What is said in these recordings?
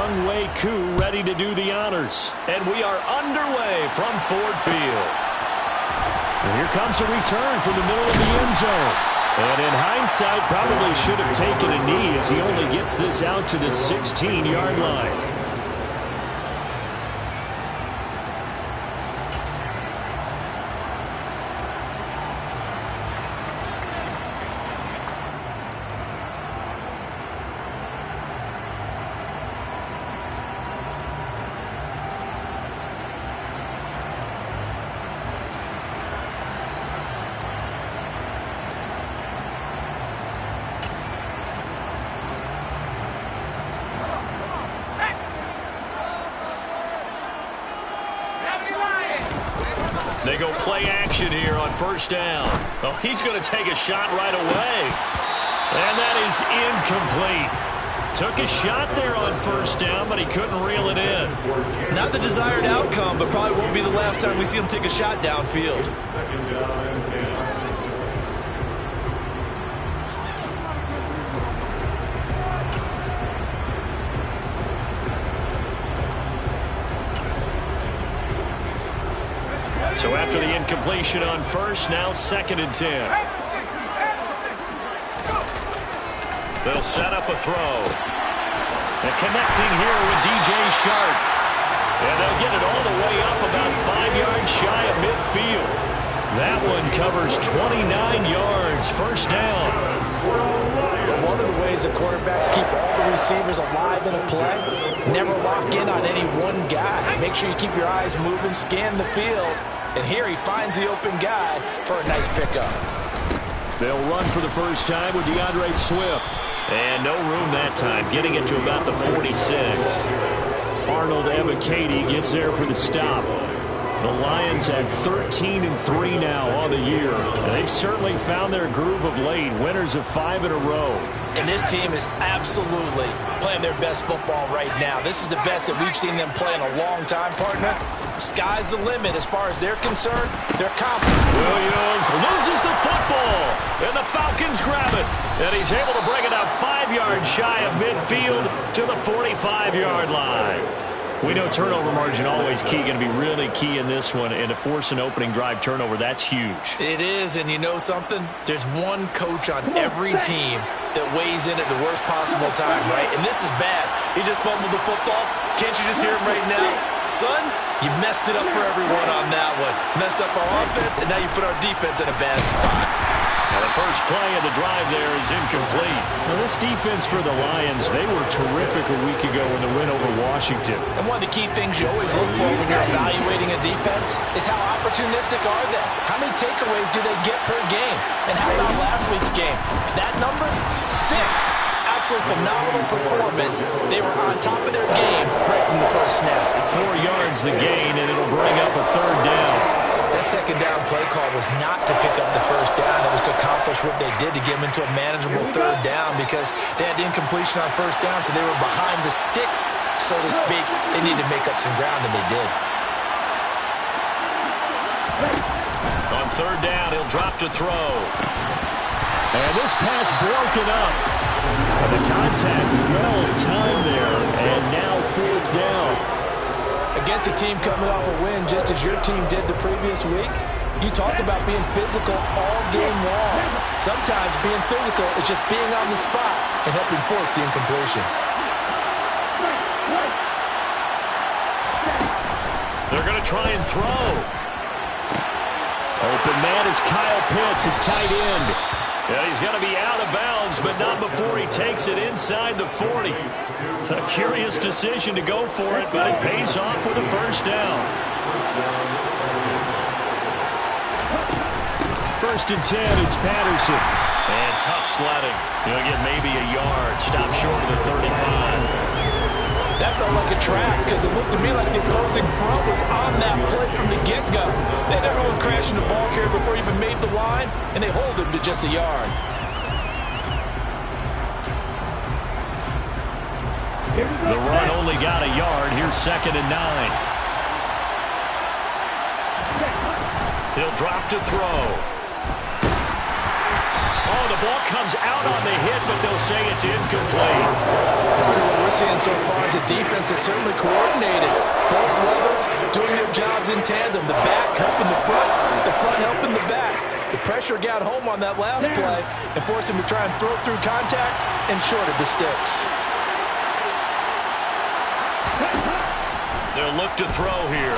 Younghoe Koo ready to do the honors. And we are underway from Ford Field. And here comes a return from the middle of the end zone. And in hindsight, probably should have taken a knee as he only gets this out to the 16-yard line. They go play action here on first down. Oh, he's going to take a shot right away. And that is incomplete. Took a shot there on first down, but he couldn't reel it in. Not the desired outcome, but probably won't be the last time we see him take a shot downfield. So after the incompletion on first, now 2nd and 10. They'll set up a throw. And connecting here with DJ Shark. And they'll get it all the way up about 5 yards shy of midfield. That one covers 29 yards, first down. One of the ways the quarterbacks keep all the receivers alive in a play, never lock in on any one guy. Make sure you keep your eyes moving, scan the field. And here he finds the open guy for a nice pickup. They'll run for the first time with DeAndre Swift. And no room that time, getting it to about the 46. Arnold Ebiketie gets there for the stop. The Lions at 13-3 now on the year. And they've certainly found their groove of late, winners of 5 in a row. And this team is absolutely playing their best football right now. This is the best that we've seen them play in a long time, partner. The sky's the limit as far as they're concerned. They're confident. Williams loses the football, and the Falcons grab it. And he's able to bring it out 5 yards shy of midfield to the 45-yard line. We know turnover margin always key, going to be really key in this one, and to force an opening drive turnover, that's huge. It is, and you know something? There's one coach on every team that weighs in at the worst possible time, right? And this is bad. He just fumbled the football. Can't you just hear him right now? Son, you messed it up for everyone on that one. Messed up our offense, and now you put our defense in a bad spot. Now the first play of the drive there is incomplete. Now this defense for the Lions, they were terrific a week ago in the win over Washington. And one of the key things you always look for when you're evaluating a defense is how opportunistic are they? How many takeaways do they get per game? And how about last week's game? That number? 6. Absolute phenomenal performance. They were on top of their game right from the first snap. 4 yards the gain, and it'll bring up a third down. That second down play call was not to pick up the first down. It was to accomplish what they did to get them into a manageable third down because they had incompletion on first down, so they were behind the sticks, so to speak. They needed to make up some ground, and they did. On third down, he'll drop to throw. And this pass broken up. And the contact well timed there, and now 4th down. Against a team coming off a win just as your team did the previous week, you talk about being physical all game long. Sometimes being physical is just being on the spot and helping force the incompletion. They're going to try and throw. Open man is Kyle Pitts, his tight end. And he's going to be out of bounds, but not before he takes it inside the 40. A curious decision to go for it, but it pays off with a first down. 1st and 10, it's Patterson. And tough sledding. He'll get maybe a yard. Stop short of the 35. That felt like a trap because it looked to me like the opposing front was on that play from the get-go. They had everyone crashing the ball carrier before he even made the line, and they hold him to just a yard. The run only got a yard. Here's 2nd and 9. He'll drop to throw. Oh, the ball comes out on the hit, but they'll say it's incomplete. What we're seeing so far is a defense that's certainly coordinated. Both levels doing their jobs in tandem. The back helping the front helping the back. The pressure got home on that last play and forced him to try and throw through contact and shorted the sticks. They'll look to throw here.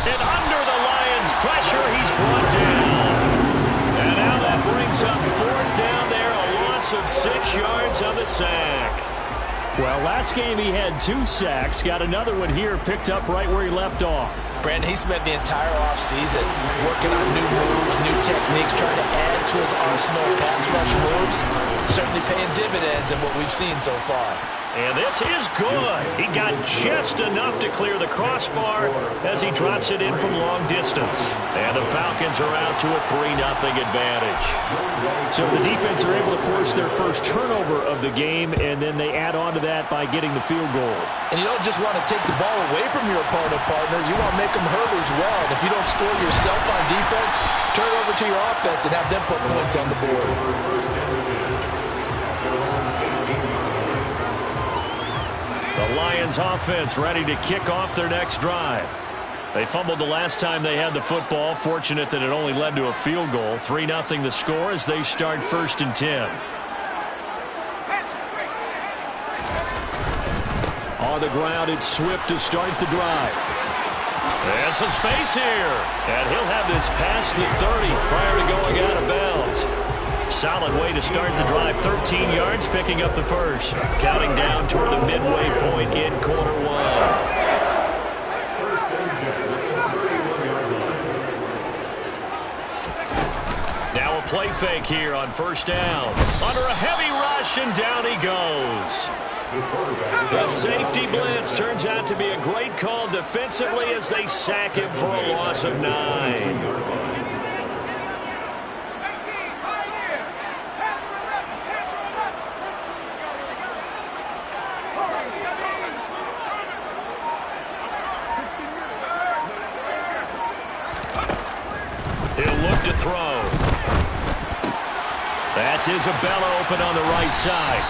And under the Lions' pressure, he's brought down. And now that brings up fourth down there, a loss of 6 yards on the sack. Well, last game he had 2 sacks. Got another one here, picked up right where he left off. Brandon, he spent the entire offseason working on new moves, new techniques, trying to add to his arsenal of pass rush moves. Certainly paying dividends in what we've seen so far. And this is good. He got just enough to clear the crossbar as he drops it in from long distance. And the Falcons are out to a 3-0 advantage. So the defense are able to force their first turnover of the game, and then they add on to that by getting the field goal. And you don't just want to take the ball away from your opponent, partner. You want to make them hurt as well. And if you don't score yourself on defense, turn it over to your offense and have them put points on the board. The Lions offense ready to kick off their next drive. They fumbled the last time they had the football. Fortunate that it only led to a field goal. 3-0 the score as they start 1st and 10. On the ground, it's Swift to start the drive. And some space here. And he'll have this past the 30 prior to going out of bounds. Solid way to start the drive. 13 yards, picking up the first. Counting down toward the midway point in quarter 1. Now a play fake here on 1st down. Under a heavy rush, and down he goes. The safety blitz turns out to be a great call defensively as they sack him for a loss of 9. He'll look to throw. That's Isabella open on the right side.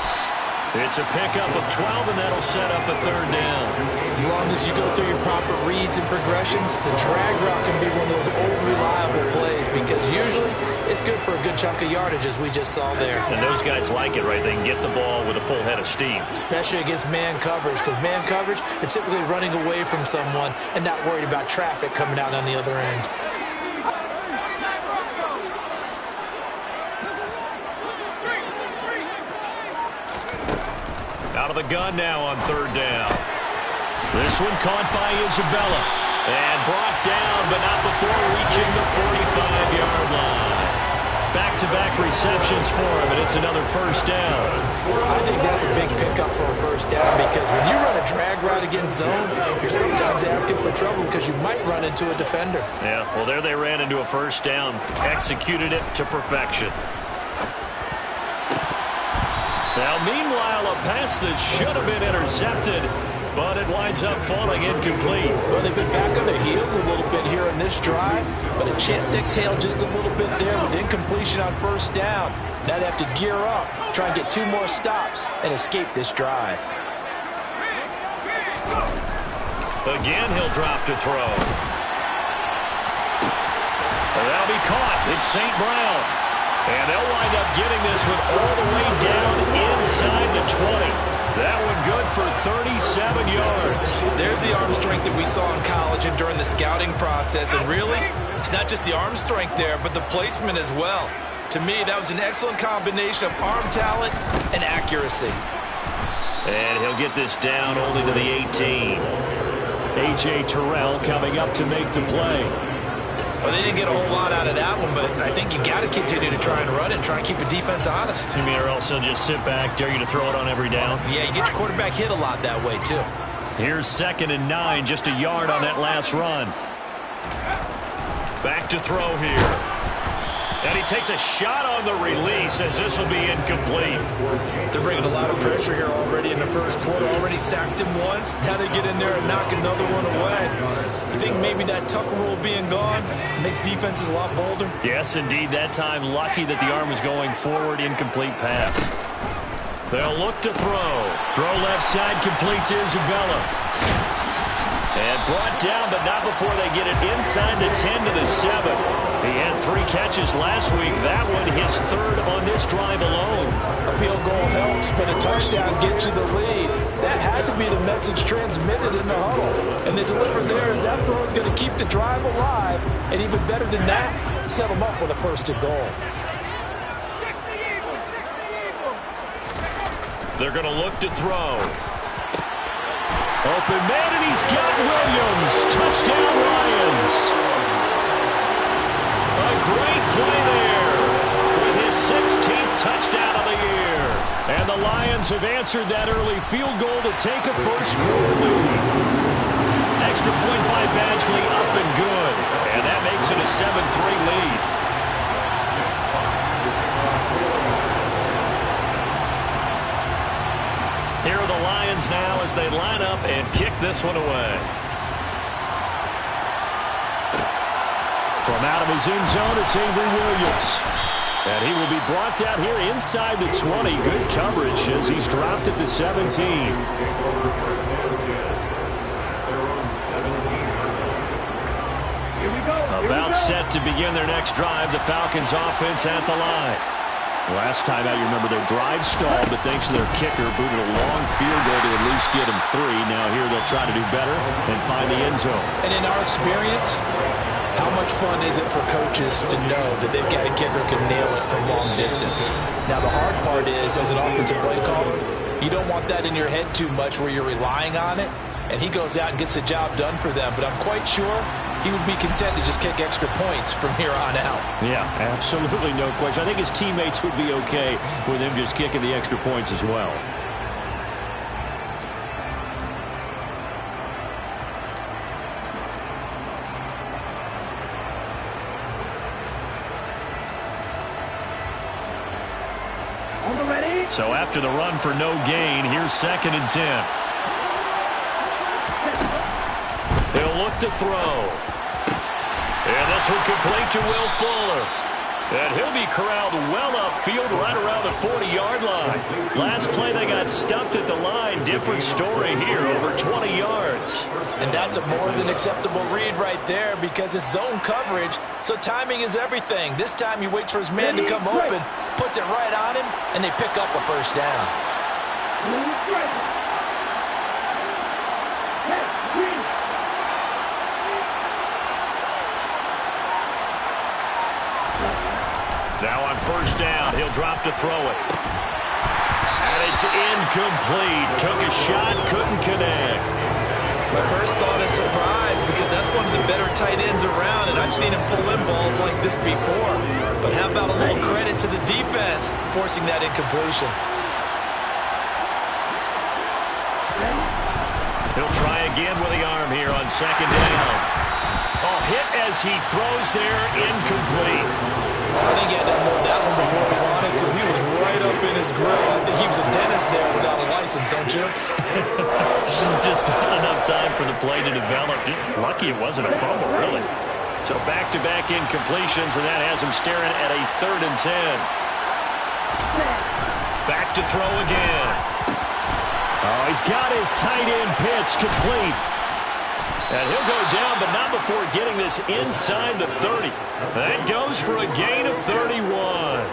It's a pickup of 12, and that'll set up a 3rd down. As long as you go through your proper reads and progressions, the drag route can be one of those old reliable plays because usually it's good for a good chunk of yardage, as we just saw there. And those guys like it, right? They can get the ball with a full head of steam. Especially against man coverage, because man coverage, they're typically running away from someone and not worried about traffic coming out on the other end. Out of the gun now on 3rd down. This one caught by Isabella. And brought down, but not before reaching the 45-yard line. Back-to-back receptions for him, and it's another 1st down. I think that's a big pickup for a 1st down because when you run a drag route against zone, you're sometimes asking for trouble because you might run into a defender. Yeah, well, there they ran into a 1st down. Executed it to perfection. Now, meanwhile, a pass that should have been intercepted, but it winds up falling incomplete. Well, they've been back on their heels a little bit here in this drive, but a chance to exhale just a little bit there with incompletion on 1st down. Now they have to gear up, try and get 2 more stops, and escape this drive. Again, he'll drop to throw. That'll be caught. It's St. Brown. And they'll wind up getting this one all the way down inside the 20. That one good for 37 yards. There's the arm strength that we saw in college and during the scouting process. And really, it's not just the arm strength there, but the placement as well. To me, that was an excellent combination of arm talent and accuracy. And he'll get this down only to the 18. A.J. Terrell coming up to make the play. Well, they didn't get a whole lot out of that one, but I think you got to continue to try and run it and try and keep the defense honest. You mean, or else they'll just sit back, dare you to throw it on every down? Yeah, you get your quarterback hit a lot that way, too. Here's 2nd and 9, just a yard on that last run. Back to throw here. And he takes a shot on the release as this will be incomplete. They're bringing a lot of pressure here already in the first quarter. Already sacked him once. Now they get in there and knock another one away. You think maybe that Tucker rule being gone makes defenses a lot bolder? Yes, indeed. That time lucky that the arm was going forward. Incomplete pass. They'll look to throw. Throw left side, complete to Isabella. And brought down, but not before they get it inside the 10 to the 7. He had 3 catches last week. That one his 3rd on this drive alone. A field goal helps, but a touchdown gets you the lead. That had to be the message transmitted in the huddle. And they delivered there as that throw is going to keep the drive alive. And even better than that, set them up with a 1st and goal. They're going to look to throw. Open man, and he's got Williams. Touchdown, Lions. A great play there with his 16th touchdown of the year. And the Lions have answered that early field goal to take a first-quarter lead. Extra point by Badgley, up and good. And that makes it a 7-3 lead. Here are the Lions now as they line up and kick this one away. From out of his end zone, it's Avery Williams. And he will be brought down here inside the 20. Good coverage as he's dropped at the 17. About set to begin their next drive. The Falcons offense at the line. Last time out, you remember their drive stalled, but thanks to their kicker, booted a long field goal to at least get them 3. Now here they'll try to do better and find the end zone. And in our experience, how much fun is it for coaches to know that they've got a kicker who can nail it from long distance? Now the hard part is, as an offensive play caller, you don't want that in your head too much where you're relying on it, and he goes out and gets the job done for them. But I'm quite sure he would be content to just kick extra points from here on out. Yeah, absolutely no question. I think his teammates would be okay with him just kicking the extra points as well. So after the run for no gain, here's 2nd and 10. They'll look to throw. And this will complete to Will Fuller. And he'll be corralled well upfield right around the 40-yard line. Last play they got stuffed at the line. Different story here, over 20 yards. And that's a more than acceptable read right there because it's zone coverage, so timing is everything. This time he waits for his man to come open, puts it right on him, and they pick up a 1st down. Now on 1st down, he'll drop to throw it. And it's incomplete. Took a shot, couldn't connect. My first thought is surprise because that's one of the better tight ends around, and I've seen him pull in balls like this before. But how about a little credit to the defense forcing that incompletion? He'll try again with the arm here on 2nd down. Oh, hit as he throws there, incomplete. I think he had to unload that one before he wanted to. He was right up in his grill. I think he was a dentist there without a license, don't you? Just not enough time for the play to develop. Just lucky it wasn't a fumble, really. So back-to-back incompletions, and that has him staring at a 3rd and 10. Back to throw again. Oh, he's got his tight end pitch complete. And he'll go down, but not before getting this inside the 30. That goes for a gain of 31.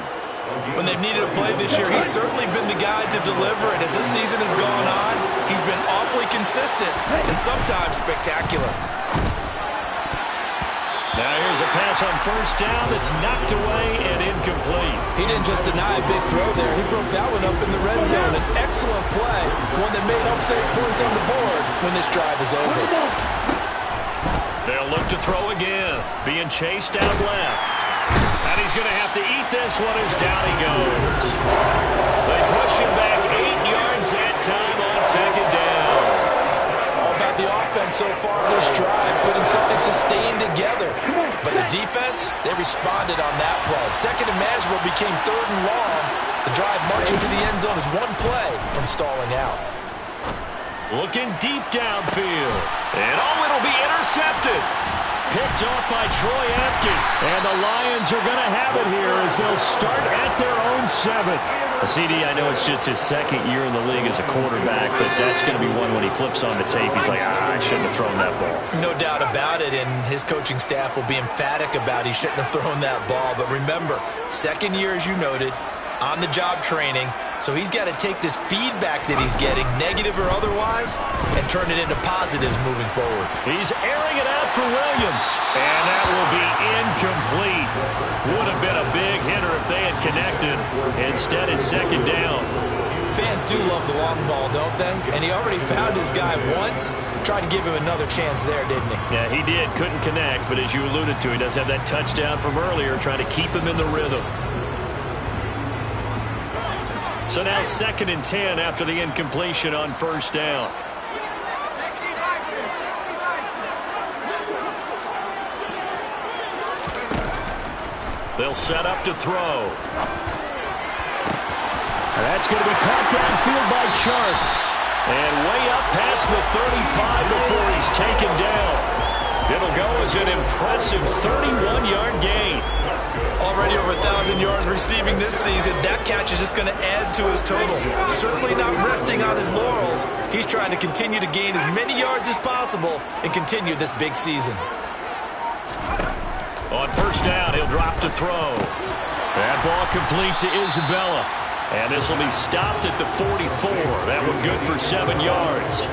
When they've needed a play this year, he's certainly been the guy to deliver it. As this season has gone on, he's been awfully consistent and sometimes spectacular. Now here's a pass on 1st down that's knocked away and incomplete. He didn't just deny a big throw there. He broke that one up in the red zone. An excellent play, one that may help save points on the board when this drive is over. They'll look to throw again, being chased out left. And he's going to have to eat this one as down he goes. They push him back 8 yards that time on 2nd down. All about the offense so far this drive, putting something sustained together. But the defense, they responded on that play. Second and manageable became third and long. The drive marching to the end zone is one play from stalling out. Looking deep downfield. And it'll be intercepted. Picked off by Troy Apke. And the Lions are going to have it here as they'll start at their own 7. CD, I know it's just his second year in the league as a quarterback, but that's going to be one when he flips on the tape. He's like, I shouldn't have thrown that ball. No doubt about it, and his coaching staff will be emphatic about he shouldn't have thrown that ball. But remember, second year, as you noted, on-the-job training, so he's got to take this feedback that he's getting, negative or otherwise, and turn it into positives moving forward. He's airing it out for Williams, and that will be incomplete. Would have been a big hitter if they had connected. Instead, it's second down. Fans do love the long ball, don't they? And he already found his guy once. Tried to give him another chance there, didn't he? Yeah, he did. Couldn't connect, but as you alluded to, he does have that touchdown from earlier, trying to keep him in the rhythm. So now 2nd and 10 after the incompletion on first down. They'll set up to throw. And that's going to be caught downfield by Chark. And way up past the 35 before he's taken down. It'll go as an impressive 31-yard gain. Already over 1,000 yards receiving this season. That catch is just going to add to his total. Certainly not resting on his laurels. He's trying to continue to gain as many yards as possible and continue this big season. On first down, he'll drop to throw. That ball complete to Isabella. And this will be stopped at the 44. That one good for 7 yards.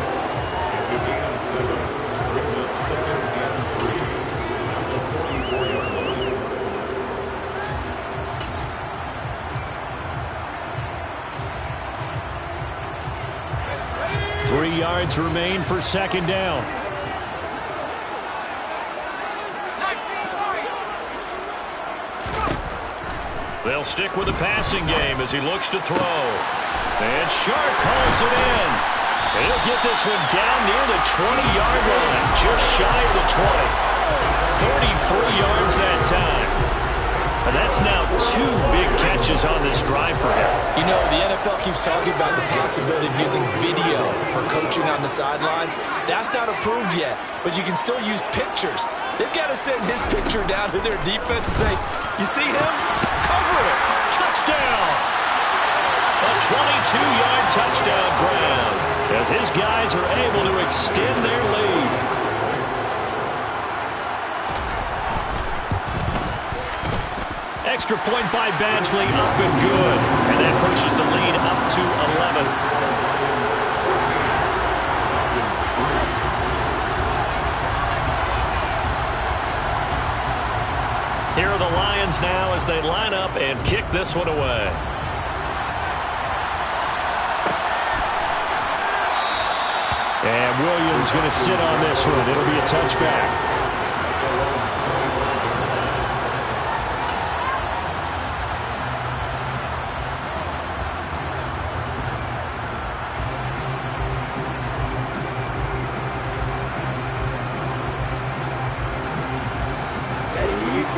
Three yards remain for second down. They'll stick with the passing game as he looks to throw. And Sharp calls it in. He'll get this one down near the 20-yard line, just shy of the 20. 33 yards that time. And that's now 2 big catches on this drive for him. You know, the NFL keeps talking about the possibility of using video for coaching on the sidelines. That's not approved yet, but you can still use pictures. They've got to send his picture down to their defense and say, you see him? Cover it. Touchdown. A 22-yard touchdown grab as his guys are able to extend their lead. Extra point by Badgley, up and good. And that pushes the lead up to 11. Here are the Lions now as they line up and kick this one away. And Williams going to sit on this one. It'll be a touchback.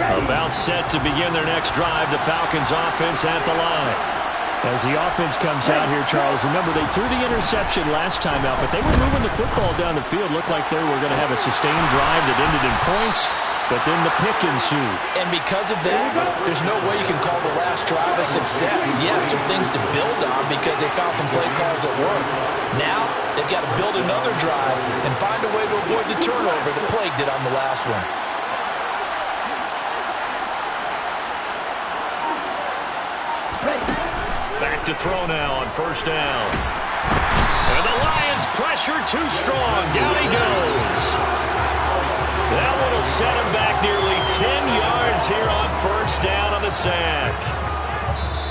About set to begin their next drive, the Falcons offense at the line. As the offense comes out here, Charles, remember they threw the interception last time out, but they were moving the football down the field. Looked like they were going to have a sustained drive that ended in points, but then the pick ensued. And because of that, there's no way you can call the last drive a success. Yes, there are things to build on because they found some play calls that work. Now, they've got to build another drive and find a way to avoid the turnover that plagued it on the last one. Back to throw now on first down. And the Lions pressure too strong. Down he goes. That one will set him back nearly 10 yards here on first down on the sack.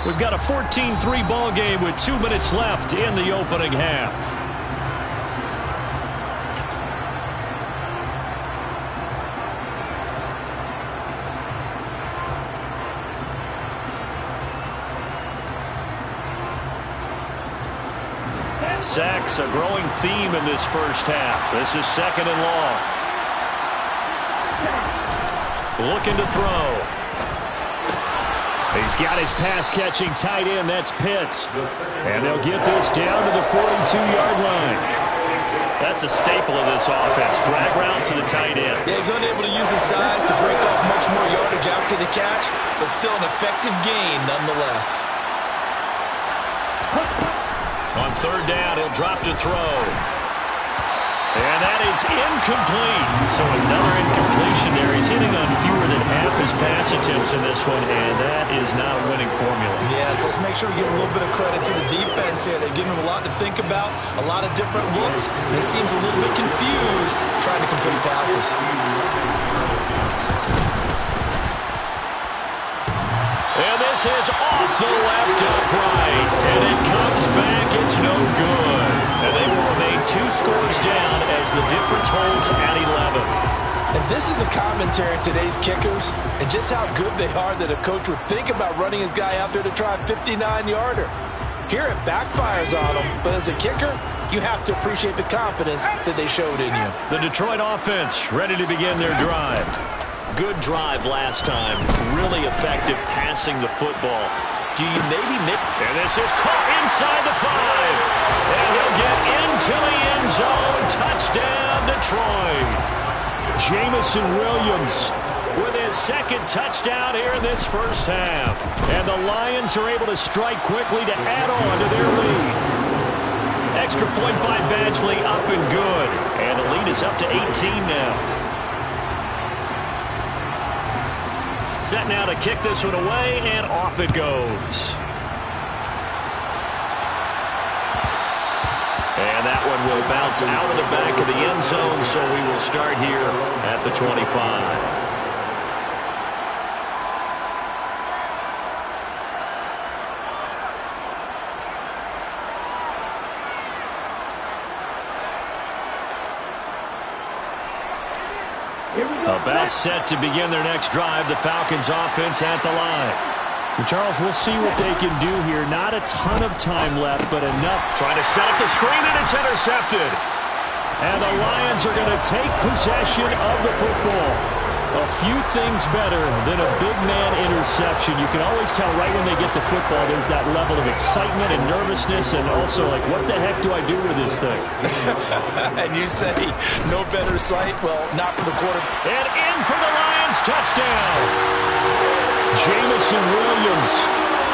We've got a 14-3 ball game with 2 minutes left in the opening half. Sacks a growing theme in this first half. This is second and long. Looking to throw. He's got his pass-catching tight end. That's Pitts. And they'll get this down to the 42-yard line. That's a staple of this offense. Drag route to the tight end. Yeah, he's unable to use his size to break off much more yardage after the catch, but still an effective gain nonetheless. On third down, he'll drop to throw. And that is incomplete. So another incompletion there. He's hitting on fewer than half his pass attempts in this one, and that is not a winning formula. Yeah, so let's make sure we give a little bit of credit to the defense here. They've given him a lot to think about, a lot of different looks, and he seems a little bit confused trying to complete passes. And this is off the left upright. And it comes back. It's no good. And they will remain 2 scores down as the difference holds at 11. And this is a commentary on today's kickers and just how good they are that a coach would think about running his guy out there to try a 59-yarder. Here it backfires on him, but as a kicker, you have to appreciate the confidence that they showed in you. The Detroit offense ready to begin their drive. Good drive last time. Really effective passing the football. Do you maybe make... And this is caught inside the 5. And he'll get into the end zone. Touchdown, Detroit. Jamison Williams with his second touchdown here in this first half. And the Lions are able to strike quickly to add on to their lead. Extra point by Badgley, up and good. And the lead is up to 18 now. Set now to kick this one away, and off it goes. And that one will bounce out of the back of the end zone, so we will start here at the 25. About set to begin their next drive. The Falcons offense at the line. And Charles, we'll see what they can do here. Not a ton of time left, but enough. Trying to set up the screen, and it's intercepted. And the Lions are going to take possession of the football. A few things better than a big man interception. You can always tell right when they get the football, there's that level of excitement and nervousness, and also like, what the heck do I do with this thing? And you say no better sight? Well, not for the quarterback. And in for the Lions, touchdown. Jamison Williams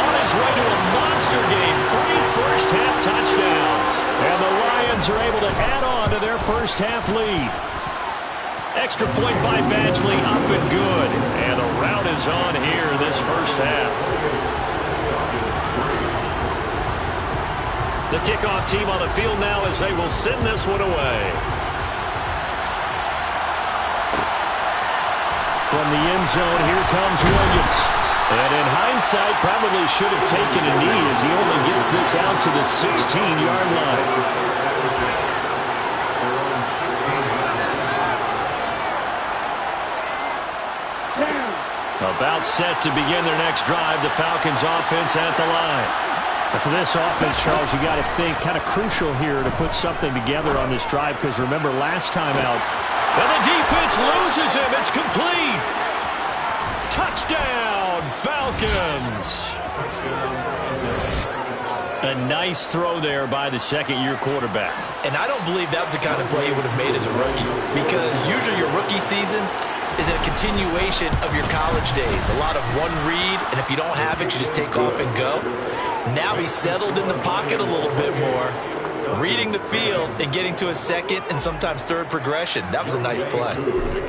on his way to a monster game. 3 first-half touchdowns. And the Lions are able to add on to their first-half lead. Extra point by Badgley, up and good. And the rout is on here this first half. The kickoff team on the field now as they will send this one away. From the end zone, here comes Williams. And in hindsight, probably should have taken a knee as he only gets this out to the 16-yard line. About set to begin their next drive. The Falcons offense at the line. And for this offense, Charles, you got to think kind of crucial here to put something together on this drive, because remember last time out. And the defense loses him. It's complete. Touchdown, Falcons. A nice throw there by the second-year quarterback. And I don't believe that was the kind of play he would have made as a rookie, because usually your rookie season is a continuation of your college days. A lot of one read, and if you don't have it, you just take off and go. Now he's settled in the pocket a little bit more, reading the field and getting to a second and sometimes third progression. That was a nice play.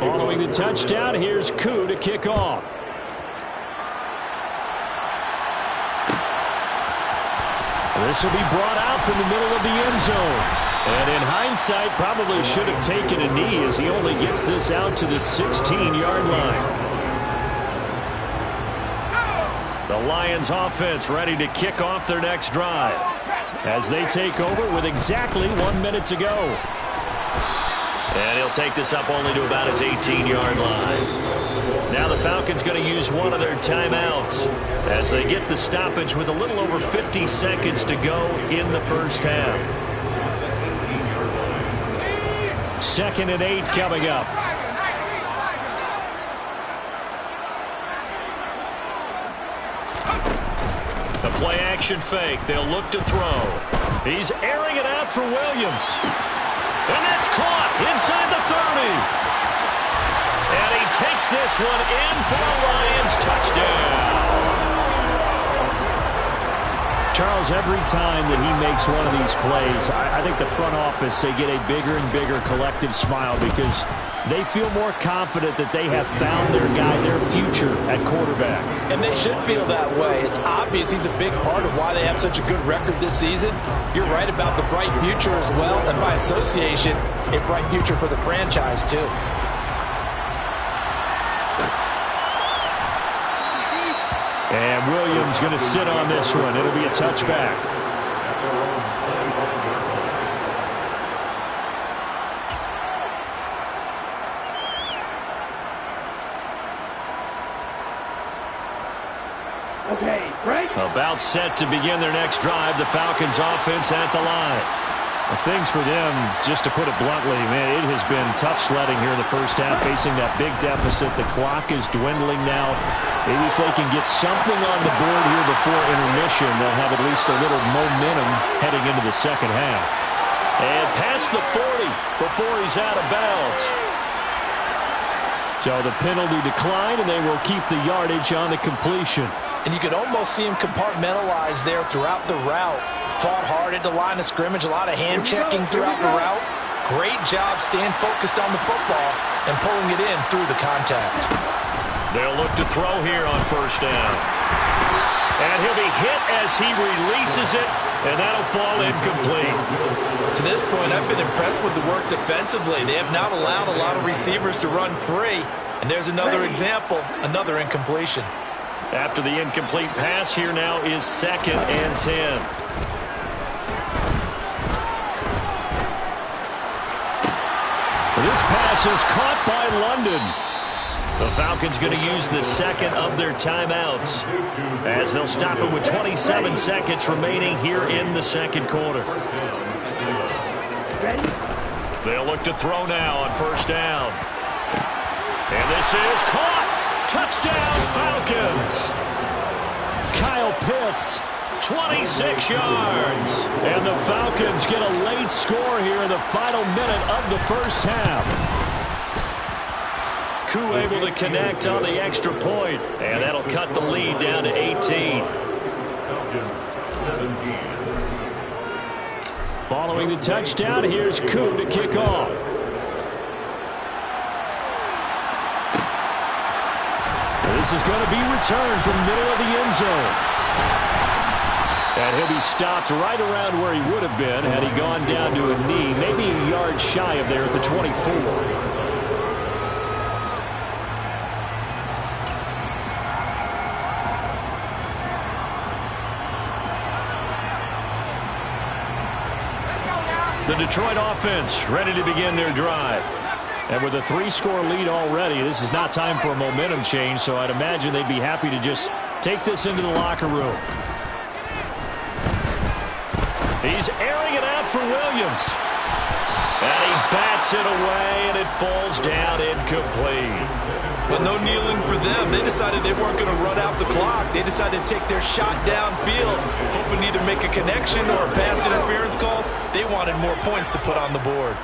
Following the touchdown, here's Koo to kick off. This will be brought out from the middle of the end zone. And in hindsight, probably should have taken a knee as he only gets this out to the 16-yard line. The Lions offense ready to kick off their next drive as they take over with exactly 1 minute to go. And he'll take this up only to about his 18-yard line. Now the Falcons going to use one of their timeouts as they get the stoppage with a little over 50 seconds to go in the first half. 2nd and 8 coming up. play-action fake. They'll look to throw. He's airing it out for Williams. And that's caught inside the 30. And he takes this one in for the Lions. Touchdown. Charles, every time that he makes one of these plays, I think the front office, they get a bigger and bigger collective smile because they feel more confident that they have found their guy, their future at quarterback. And they should feel that way. It's obvious he's a big part of why they have such a good record this season. You're right about the bright future as well, and by association, a bright future for the franchise too. And Williams going to sit on this one. It'll be a touchback. Okay, break. About set to begin their next drive. The Falcons offense at the line. Well, things for them, just to put it bluntly, man, it has been tough sledding here in the first half, facing that big deficit. The clock is dwindling now. Maybe if they can get something on the board here before intermission, they'll have at least a little momentum heading into the second half. And past the 40 before he's out of bounds. So the penalty declined, and they will keep the yardage on the completion. And you could almost see him compartmentalize there throughout the route. Fought hard at the line of scrimmage, a lot of hand-checking throughout the route. Great job staying focused on the football and pulling it in through the contact. They'll look to throw here on first down. And he'll be hit as he releases it, and that'll fall incomplete. To this point, I've been impressed with the work defensively. They have not allowed a lot of receivers to run free. And there's another example, another incompletion. After the incomplete pass, here now is 2nd and 10. This pass is caught by London. The Falcons going to use the second of their timeouts as they'll stop it with 27 seconds remaining here in the second quarter. They'll look to throw now on first down. And this is caught. Touchdown, Falcons. Kyle Pitts. 26 yards. And the Falcons get a late score here in the final minute of the first half. Koo able to connect on the extra point, and that'll cut the lead down to 18. Following the touchdown, here's Koo to kick off. This is going to be returned from the middle of the end zone. And he'll be stopped right around where he would have been had he gone down to a knee, maybe a yard shy of there at the 24. The Detroit offense ready to begin their drive. And with a 3-score lead already, this is not time for a momentum change, so I'd imagine they'd be happy to just take this into the locker room. He's airing it out for Williams. And he bats it away, and it falls down incomplete. But no kneeling for them. They decided they weren't going to run out the clock. They decided to take their shot downfield, hoping to either make a connection or a pass interference call. They wanted more points to put on the board.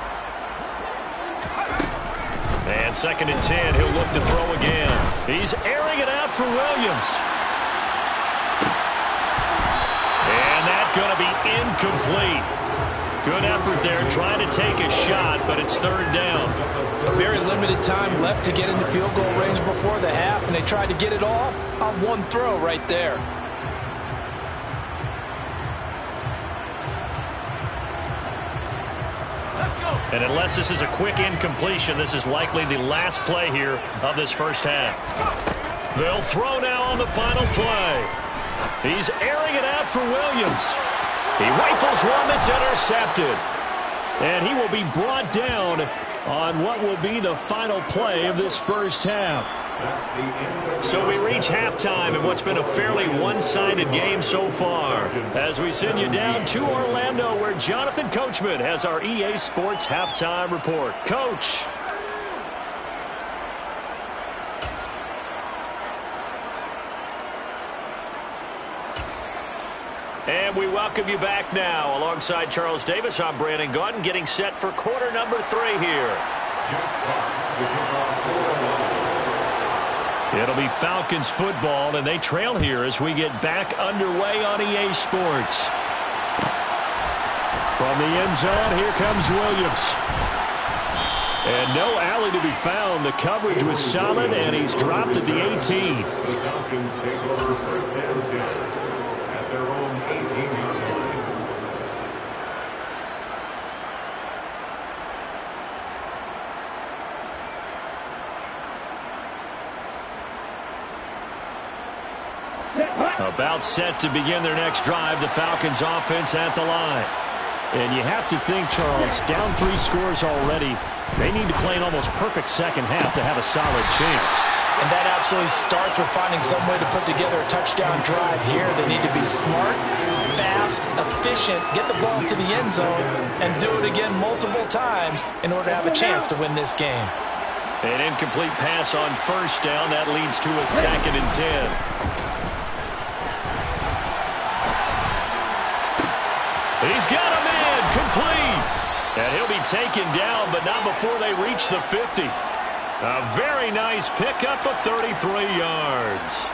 And 2nd and 10, he'll look to throw again. He's airing it out for Williams. And that's going to be incomplete. Good effort there, trying to take a shot, but it's 3rd down. A very limited time left to get into field goal range before the half, and they tried to get it all on one throw right there. And unless this is a quick incompletion, this is likely the last play here of this first half. They'll throw now on the final play. He's airing it out for Williams. He rifles one that's intercepted. And he will be brought down on what will be the final play of this first half. So we reach halftime in what's been a fairly one-sided game so far, as we send you down to Orlando, where Jonathan Coachman has our EA Sports halftime report. Coach. And we welcome you back now. Alongside Charles Davis, I'm Brandon Gaudin, getting set for quarter number 3 here. It'll be Falcons football, and they trail here as we get back underway on EA Sports. From the end zone, here comes Williams. And no alley to be found. The coverage was solid, and he's dropped at the 18. The Falcons take over first and 10 at their own 18-yard line. About set to begin their next drive, the Falcons offense at the line. And you have to think, Charles, down 3 scores already. They need to play an almost perfect second half to have a solid chance. And that absolutely starts with finding some way to put together a touchdown drive here. They need to be smart, fast, efficient, get the ball to the end zone, and do it again multiple times in order to have a chance to win this game. An incomplete pass on first down. That leads to a 2nd and 10. He's got him in, complete. And he'll be taken down, but not before they reach the 50. A very nice pickup of 33 yards.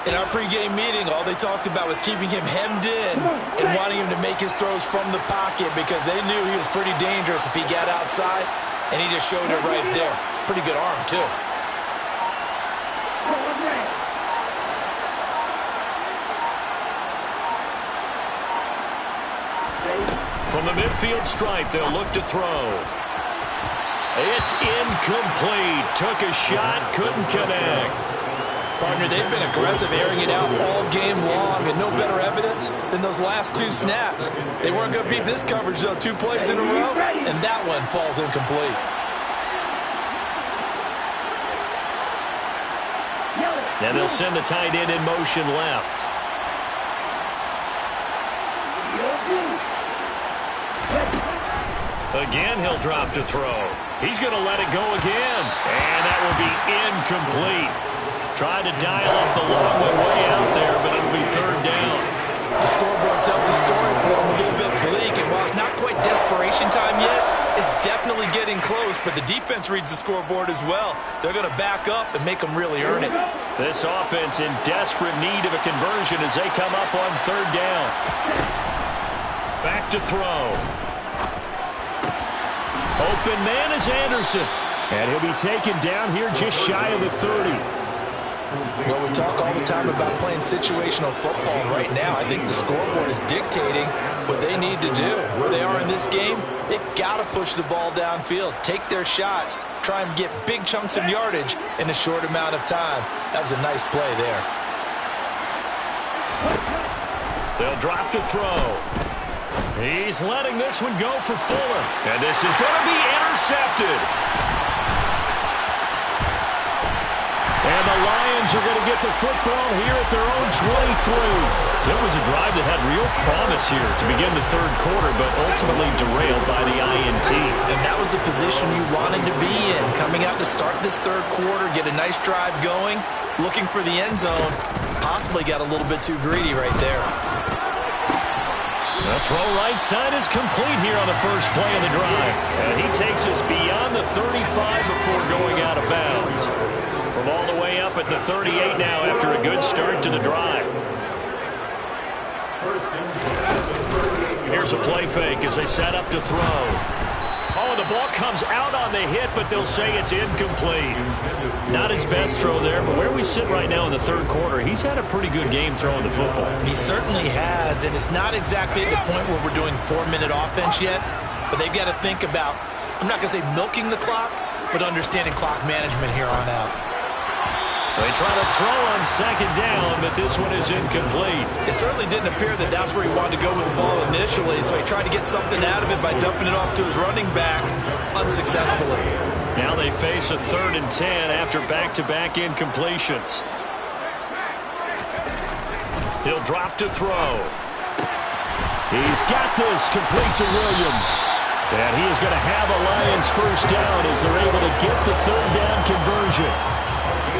In our pregame meeting, all they talked about was keeping him hemmed in and wanting him to make his throws from the pocket because they knew he was pretty dangerous if he got outside, and he just showed it right there. Pretty good arm, too. From the midfield stripe, they'll look to throw. It's incomplete. Took a shot, couldn't connect. Partner, they've been aggressive, airing it out all game long, and no better evidence than those last 2 snaps. They weren't going to beat this coverage, though. 2 plays in a row, and that one falls incomplete. And they'll send the tight end in motion left. Again, he'll drop to throw. He's going to let it go again. And that will be incomplete. Tried to dial up the long one way out there, but it'll be 3rd down. The scoreboard tells the story for him a little bit bleak, and while it's not quite desperation time yet, it's definitely getting close, but the defense reads the scoreboard as well. They're going to back up and make them really earn it. This offense in desperate need of a conversion as they come up on 3rd down. Back to throw. Open man is Anderson. And he'll be taken down here just shy of the 30. Well, we talk all the time about playing situational football. Right now, I think the scoreboard is dictating what they need to do. Where they are in this game, they've got to push the ball downfield, take their shots, try and get big chunks of yardage in a short amount of time. That was a nice play there. They'll drop to throw. He's letting this one go for Fuller. And this is going to be intercepted. And the Lions are going to get the football here at their own 23. It was a drive that had real promise here to begin the 3rd quarter, but ultimately derailed by the INT. And that was the position you wanted to be in. Coming out to start this 3rd quarter, get a nice drive going, looking for the end zone. Possibly got a little bit too greedy right there. The throw right side is complete here on the first play of the drive. And he takes us beyond the 35 before going out of bounds. From all the way up at the 38 now after a good start to the drive. Here's a play fake as they set up to throw. Oh, the ball comes out on the hit, but they'll say it's incomplete. Not his best throw there, but where we sit right now in the 3rd quarter, he's had a pretty good game throwing the football. He certainly has, and it's not exactly at the point where we're doing 4-minute offense yet, but they've got to think about, I'm not going to say milking the clock, but understanding clock management here on out. They try to throw on 2nd down, but this one is incomplete. It certainly didn't appear that that's where he wanted to go with the ball initially, so he tried to get something out of it by dumping it off to his running back unsuccessfully. Now they face a 3rd and 10 after back-to-back incompletions. He'll drop to throw. He's got this complete to Williams. And he is going to have a Lions first down as they're able to get the 3rd down conversion.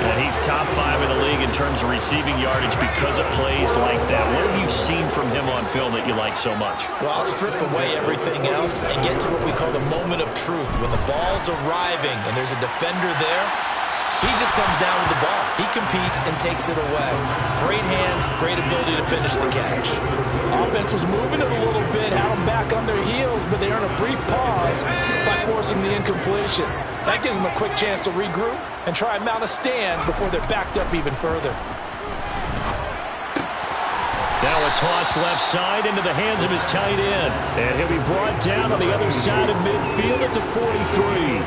And he's top 5 in the league in terms of receiving yardage because of plays like that. What have you seen from him on film that you like so much? Well, I'll strip away everything else and get to what we call the moment of truth. When the ball's arriving and there's a defender there, he just comes down with the ball. He competes and takes it away. Great hands, great ability to finish the catch. Offense was moving it a little bit, had them back on their heels, but they earn a brief pause by forcing the incompletion. That gives them a quick chance to regroup and try and mount a stand before they're backed up even further. Now a toss left side into the hands of his tight end. And he'll be brought down on the other side of midfield at the 43.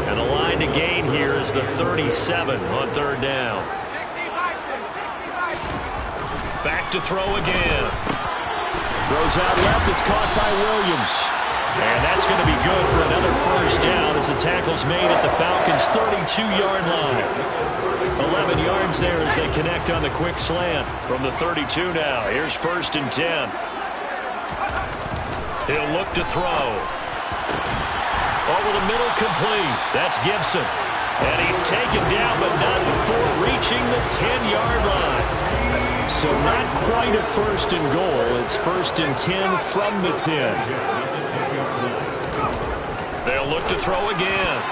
And the line to gain here is the 37 on third down. Back to throw again. Throws out left. It's caught by Williams. And that's going to be good for another first down as the tackle's made at the Falcons' 32-yard line. 11 yards there as they connect on the quick slant from the 32 now. Here's 1st and 10. He'll look to throw. Over the middle, complete. That's Gibson. And he's taken down, but not before reaching the 10-yard line. So not quite a 1st and goal. It's 1st and 10 from the 10. They'll look to throw again.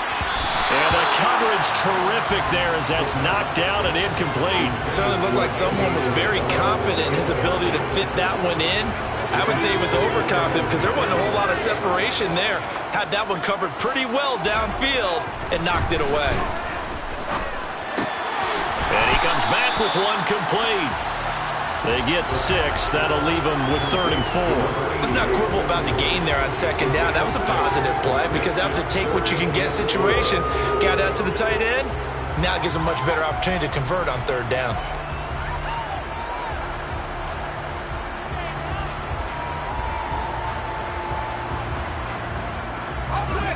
And the coverage terrific there as that's knocked down and incomplete. Certainly looked like someone was very confident in his ability to fit that one in. I would say he was overconfident because there wasn't a whole lot of separation there. Had that one covered pretty well downfield and knocked it away. And he comes back with one complete. They get 6. That'll leave them with 3rd and 4. Let's not quibble about the gain there on 2nd down. That was a positive play because that was a take-what-you-can-get situation. Got out to the tight end. Now it gives them a much better opportunity to convert on 3rd down.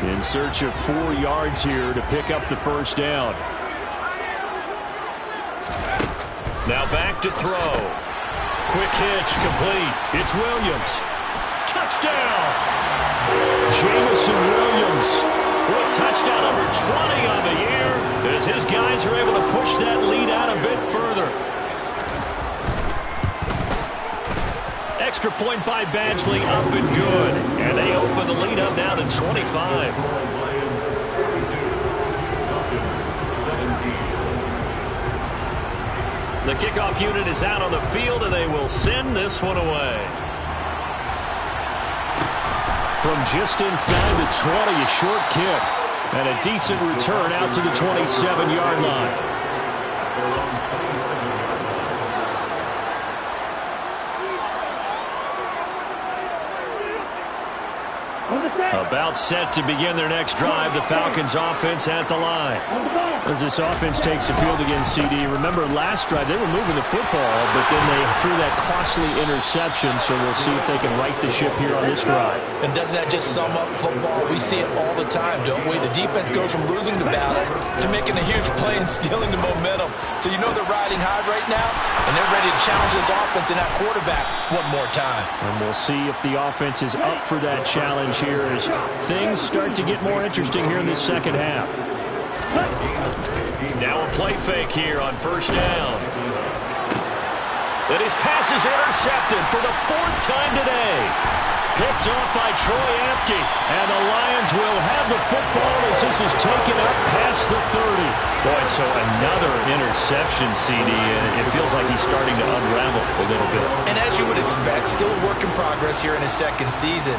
In search of 4 yards here to pick up the first down. Now back to throw. Quick hitch, complete. It's Williams. Touchdown! Jamison Williams with touchdown number 20 on the year as his guys are able to push that lead out a bit further. Extra point by Badgley, up and good. And they open the lead up now to 25. The kickoff unit is out on the field, and they will send this one away. From just inside the 20, a short kick. And a decent return out to the 27-yard line. About set to begin their next drive. The Falcons offense at the line. As this offense takes the field against CD. Remember last drive they were moving the football, but then they threw that costly interception. So we'll see if they can right the ship here on this drive. And doesn't that just sum up football? We see it all the time, don't we? The defense goes from losing the battle to making a huge play and stealing the momentum. So you know they're riding high right now, and they're ready to challenge this offense and that quarterback one more time. And we'll see if the offense is up for that challenge here as things start to get more interesting here in this second half. Now a play fake here on 1st down. And his pass is intercepted for the 4th time today. Picked off by Troy Apke. And the Lions will have the football as this is taken up past the 30. Boy, so another interception, CD. And it feels like he's starting to unravel a little bit. And as you would expect, still a work in progress here in his 2nd season.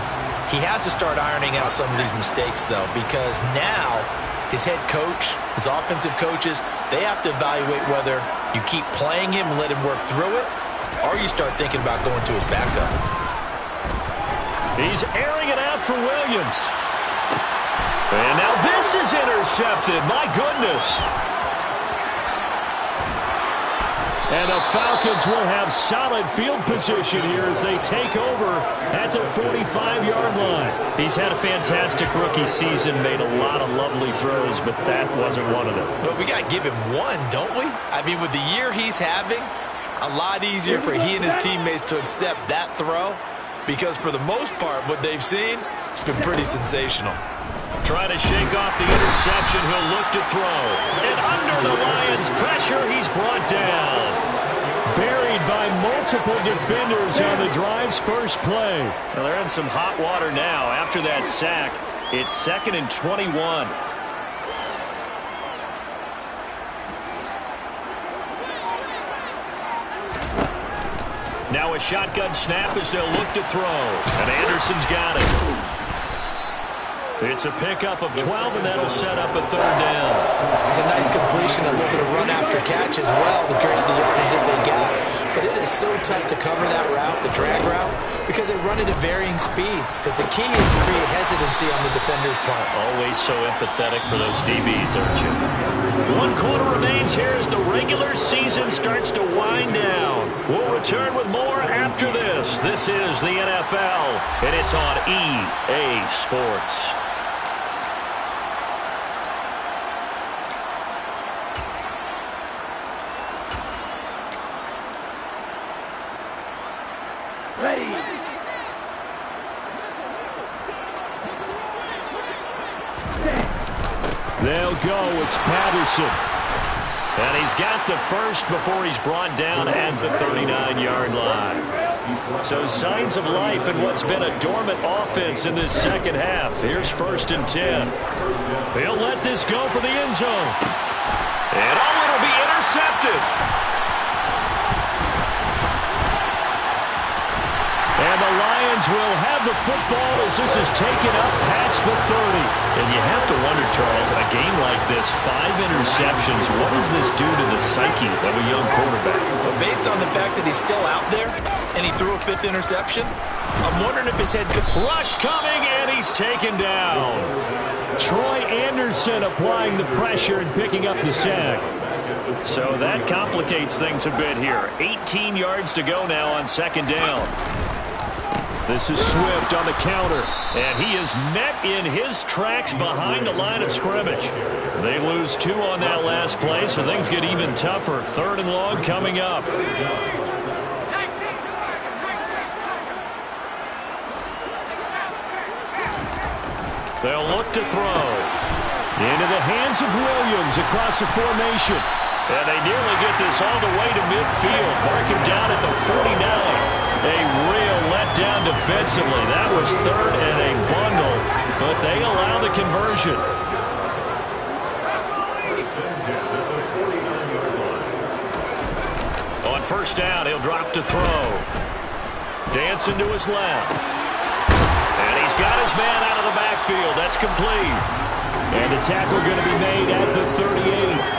He has to start ironing out some of these mistakes, though, because now his head coach, his offensive coaches, they have to evaluate whether you keep playing him and let him work through it, or you start thinking about going to his backup. He's airing it out for Williams. And now this is intercepted. My goodness. And the Falcons will have solid field position here as they take over at the 45-yard line. He's had a fantastic rookie season, made a lot of lovely throws, but that wasn't one of them. But we got to give him one, don't we? I mean, with the year he's having, a lot easier for he and his teammates to accept that throw because for the most part, what they've seen, it's been pretty sensational. Trying to shake off the interception, he'll look to throw. And under the Lions' pressure. multiple defenders on the drive's first play. Well, they're in some hot water now. After that sack, it's 2nd and 21. Now a shotgun snap as they'll look to throw. And Anderson's got it. It's a pickup of 12, and that'll set up a 3rd down. It's a nice completion, a little bit of run after catch as well to create the yards that they got. But it is so tough to cover that route, the drag route, because they run it at varying speeds. Because the key is to create hesitancy on the defender's part. Always so empathetic for those DBs, aren't you? 1 quarter remains here as the regular season starts to wind down. We'll return with more after this. This is the NFL, and it's on EA Sports. They'll go. It's Patterson. And he's got the first before he's brought down at the 39-yard line. So signs of life in what's been a dormant offense in this second half. Here's 1st and 10. He'll let this go for the end zone. And it'll be intercepted. And the Lions will have the football as this is taken up past the 30. And you have to wonder, Charles, in a game like this, 5 interceptions, what does this do to the psyche of a young quarterback? Well, based on the fact that he's still out there and he threw a 5th interception, I'm wondering if his head could... Rush coming, and he's taken down. Troy Anderson applying the pressure and picking up the sack. So that complicates things a bit here. 18 yards to go now on 2nd down. This is Swift on the counter, and he is met in his tracks behind the line of scrimmage. They lose 2 on that last play, so things get even tougher. 3rd and long coming up. They'll look to throw. Into the hands of Williams across the formation. And they nearly get this all the way to midfield. Mark him down at the 49. A real letdown defensively. That was 3rd and a bundle, but they allow the conversion. On 1st down, he'll drop to throw. Dancing to his left. And he's got his man out of the backfield. That's complete. And the tackle going to be made at the 38.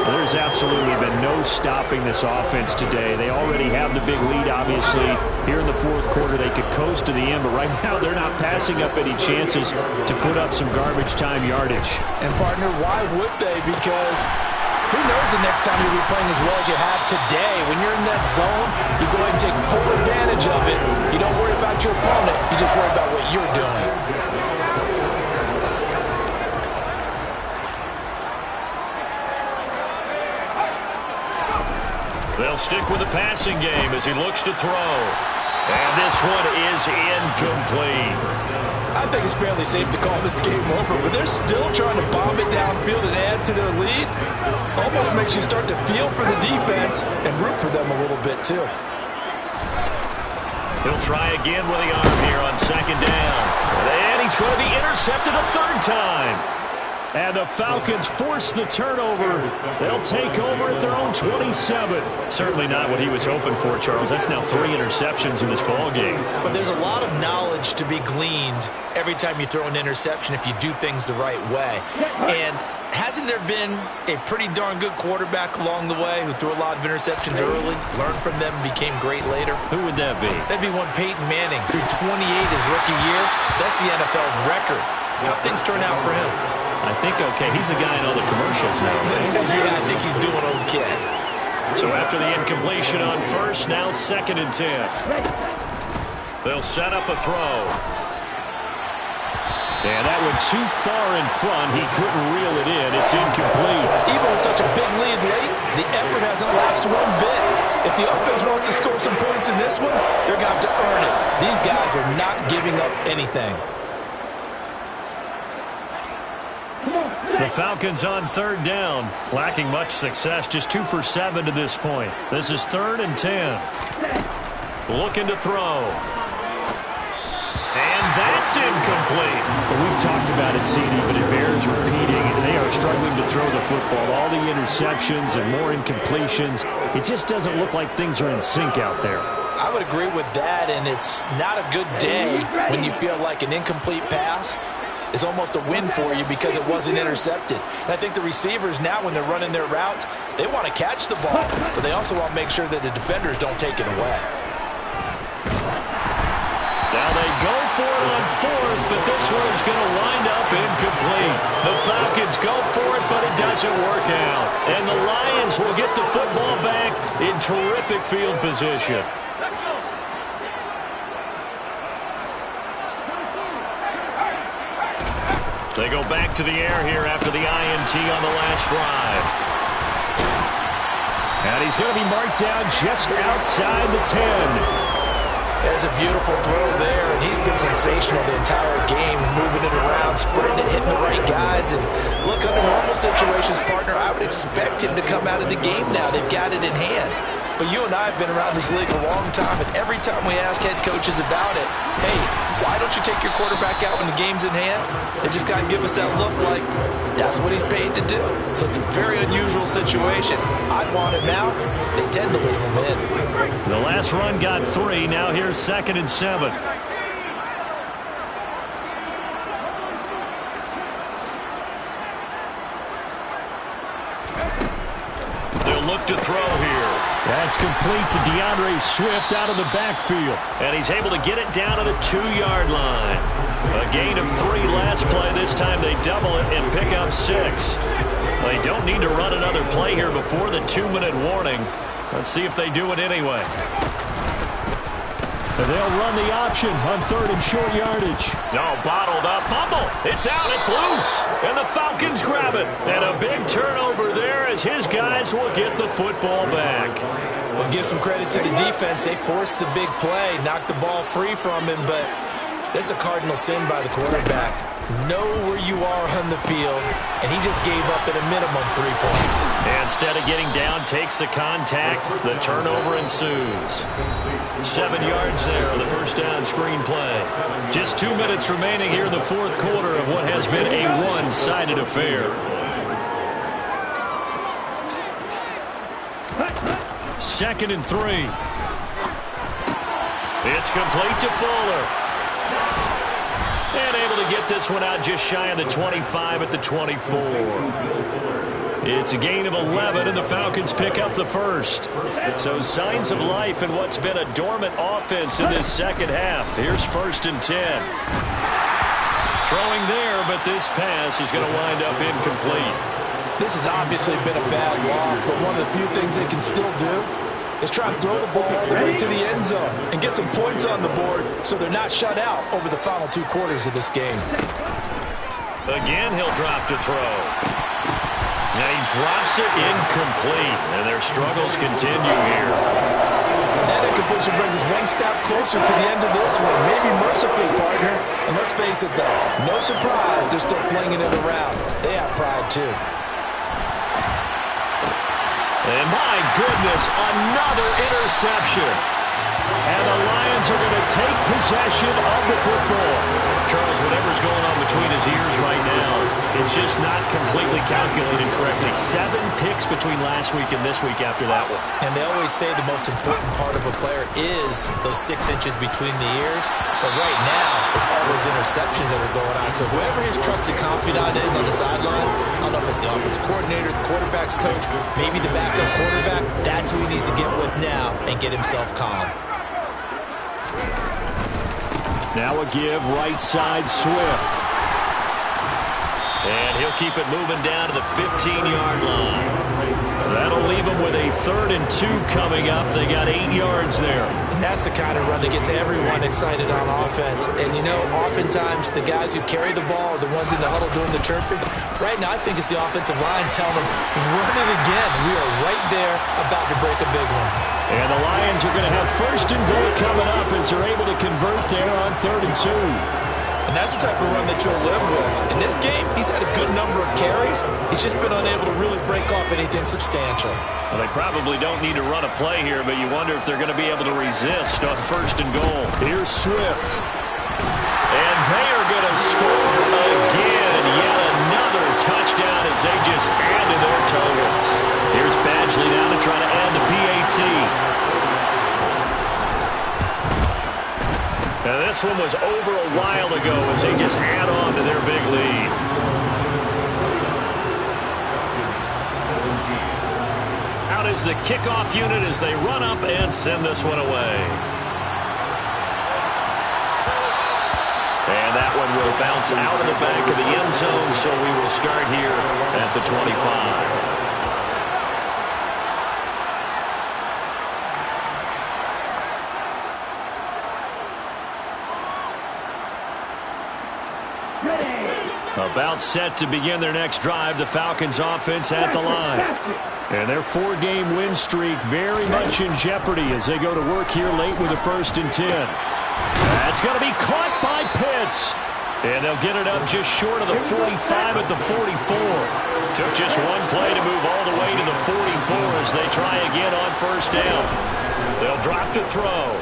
Well, there's absolutely been no stopping this offense today. They already have the big lead, obviously. Here in the 4th quarter, they could coast to the end, but right now they're not passing up any chances to put up some garbage time yardage. And, partner, why would they? Because who knows the next time you'll be playing as well as you have today. When you're in that zone, you go ahead and take full advantage of it. You don't worry about your opponent. You just worry about what you're doing. They'll stick with the passing game as he looks to throw. And this one is incomplete. I think it's fairly safe to call this game over, but they're still trying to bomb it downfield and add to their lead. Almost makes you start to feel for the defense and root for them a little bit, too. He'll try again with the arm here on 2nd down. And he's going to be intercepted a 3rd time. And the Falcons force the turnover. They'll take over at their own 27. Certainly not what he was hoping for, Charles. That's now 3 interceptions in this ball game. But there's a lot of knowledge to be gleaned every time you throw an interception if you do things the right way. And hasn't there been a pretty darn good quarterback along the way who threw a lot of interceptions early, learned from them, became great later? Who would that be? That'd be one Peyton Manning. Threw 28 his rookie year. That's the NFL record. How'd things turn out for him? I think okay. He's the guy in all the commercials now. Yeah, I think he's doing okay. So after the incompletion on 1st, now 2nd and 10. They'll set up a throw. And that went too far in front. He couldn't reel it in. It's incomplete. Even with such a big lead late, the effort hasn't lapsed one bit. If the offense wants to score some points in this one, they're going to have to earn it. These guys are not giving up anything. The Falcons on third down, lacking much success, just 2 for 7 to this point. This is 3rd and 10. Looking to throw. And that's incomplete. Well, we've talked about it, CD, but it bears repeating. They are struggling to throw the football. All the interceptions and more incompletions. It just doesn't look like things are in sync out there. I would agree with that, and it's not a good day when you feel like an incomplete pass is almost a win for you because it wasn't intercepted. And I think the receivers now, when they're running their routes, they want to catch the ball, but they also want to make sure that the defenders don't take it away. Now they go for it on 4th, but this one is going to wind up incomplete. The Falcons go for it, but it doesn't work out. And the Lions will get the football back in terrific field position. They go back to the air here after the INT on the last drive. And he's going to be marked down just outside the 10. There's a beautiful throw there, and he's been sensational the entire game, moving it around, spreading it, hitting the right guys. And look, under normal situations, partner, I would expect him to come out of the game now. They've got it in hand. But you and I have been around this league a long time, and every time we ask head coaches about it, hey, why don't you take your quarterback out when the game's in hand? They just kind of give us that look like that's what he's paid to do. So it's a very unusual situation. I'd want him out. They tend to leave him in. The last run got 3. Now here's 2nd and 7. They'll look to throw here. That's complete to DeAndre Swift out of the backfield. And he's able to get it down to the 2-yard line. A gain of 3 last play. This time they double it and pick up 6. They don't need to run another play here before the 2-minute warning. Let's see if they do it anyway. They'll run the option on 3rd and short yardage. No, bottled up. Fumble. It's out. It's loose. And the Falcons grab it. And a big turnover there as his guys will get the football back. Well, give some credit to the defense. They forced the big play, knocked the ball free from him, but that's a cardinal sin by the quarterback. Know where you are on the field, and he just gave up at a minimum 3 points. And instead of getting down, takes the contact. The turnover ensues. 7 yards there on the first down screen play. Just 2 minutes remaining here in the 4th quarter of what has been a one-sided affair. 2nd and 3. It's complete to Fuller. And able to get this one out just shy of the 25 at the 24. It's a gain of 11, and the Falcons pick up the first. So signs of life in what's been a dormant offense in this second half. Here's 1st and 10. Throwing there, but this pass is going to wind up incomplete. This has obviously been a bad loss, but one of the few things they can still do is try and throw the ball all the way to the end zone and get some points on the board so they're not shut out over the final 2 quarters of this game. Again, he'll drop to throw. Now he drops it incomplete, and their struggles continue here. That incompletion brings us one step closer to the end of this one. Maybe mercifully, partner. And let's face it, though, no surprise they're still flinging it around. They have pride, too. And my goodness, another interception. And the Lions are going to take possession of the football. Charles, whatever's going on between his ears right now, it's just not completely calculated correctly. 7 picks between last week and this week after that one. And they always say the most important part of a player is those 6 inches between the ears. But right now, it's all those interceptions that are going on. So whoever his trusted confidant is on the sidelines, I don't know if it's the offensive coordinator, the quarterback's coach, maybe the backup quarterback, that's who he needs to get with now and get himself calm. Now a give right side Swift. And he'll keep it moving down to the 15-yard line. That'll leave them with a 3rd and 2 coming up. They got 8 yards there. And that's the kind of run that gets everyone excited on offense. And, you know, oftentimes the guys who carry the ball are the ones in the huddle doing the chirping. Right now, I think it's the offensive line telling them, run it again. We are right there about to break a big one. And the Lions are going to have 1st and goal coming up as they're able to convert there on 3rd and 2. And that's the type of run that you'll live with. In this game, he's had a good number of carries. He's just been unable to really break off anything substantial. Well, they probably don't need to run a play here, but you wonder if they're going to be able to resist on 1st and goal. Here's Swift. And they are going to score again. Yet another touchdown as they just add to their totals. Here's Badgley now to try to add the PAT. Now this one was over a while ago as they just add on to their big lead. Out is the kickoff unit as they run up and send this one away. And that one will bounce out of the back of the end zone, so we will start here at the 25. About set to begin their next drive, the Falcons offense at the line. And their 4-game win streak very much in jeopardy as they go to work here late with a 1st and 10. That's going to be caught by Pitts. And they'll get it up just short of the 45 at the 44. Took just one play to move all the way to the 44 as they try again on 1st down. They'll drop to throw.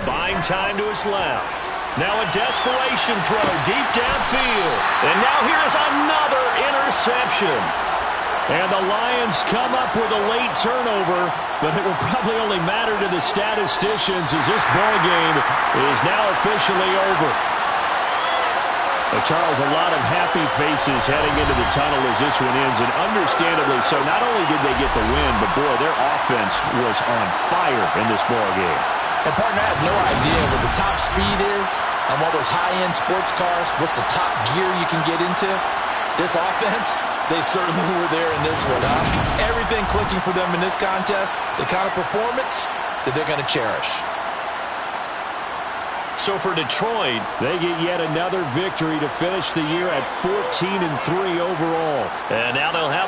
Buying time to his left. Now a desperation throw deep downfield. And now here's another interception. And the Lions come up with a late turnover, but it will probably only matter to the statisticians as this ball game is now officially over. Charles, a lot of happy faces heading into the tunnel as this one ends, and understandably so. Not only did they get the win, but boy, their offense was on fire in this ball game. And, partner, I have no idea what the top speed is on all those high-end sports cars. What's the top gear you can get into? This offense, they certainly were there in this one. Everything clicking for them in this contest, the kind of performance that they're going to cherish. So for Detroit, they get yet another victory to finish the year at 14-3 overall. And now they'll have